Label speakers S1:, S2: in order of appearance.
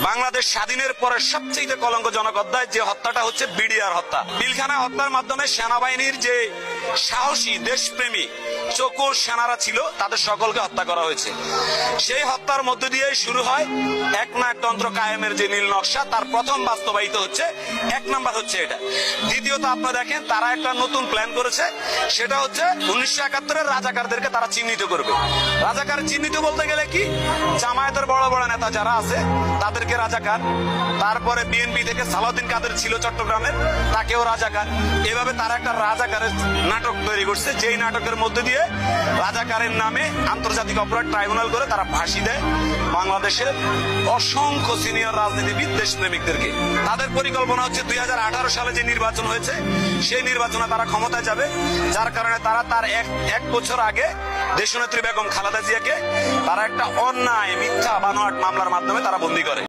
S1: বাংলাদেশ স্বাধীনের পরে সবচেয়ে কলঙ্কজনক অধ্যায় যে হত্যাটা হচ্ছে বিডিআর হত্যা। পিলখানা হত্যার মাধ্যমে সেনাবাহিনীর যে সাহসী দেশপ্রেমী চকুর সেনারা ছিল তাদের সকলকে হত্যা করা হয়েছে। সেই হত্যার মধ্য দিয়ে শুরু হয় একনায়কতন্ত্র কায়েমের যে নীল নকশা, তার প্রথম বাস্তবায়িত হচ্ছে। এক নাম্বার হচ্ছে এটা। দ্বিতীয়ত আপনারা দেখেন তারা একটা নতুন প্ল্যান করেছে, সেটা হচ্ছে 1971-এর রাজাকারদেরকে তারা চিহ্নিত করবে। রাজাকার চিহ্নিত বলতে গেলে কি, জামায়াতের বড় বড় নেতা যারা আছে তাদেরকে রাজাকার, তারপরে বিএনপি থেকে সালাউদ্দিন কাদের ছিল চট্টগ্রামের, তাকেও রাজাকার। এভাবে তারা একটা রাজাকারের নাটক তৈরি করছে, যেই নাটকের মধ্যে দিয়ে রাজাকারের নামে আন্তর্জাতিক অপরাধ ট্রাইব্যুনাল করে তারা ফাঁসি দেয় বাংলাদেশের অসংখ্য সিনিয়র রাজনীতিবিদ দেশপ্রেমিকদেরকে। তাদের পরিকল্পনা হচ্ছে 2018 সালে যে নির্বাচন হয়েছে সেই নির্বাচনে তারা ক্ষমতায় যাবে, যার কারণে তারা তার এক বছর আগে দেশনেত্রী বেগম খালেদা জিয়াকে তারা একটা অন্যায় মিথ্যা বানোয়াট মামলার মাধ্যমে তারা বন্দী করে।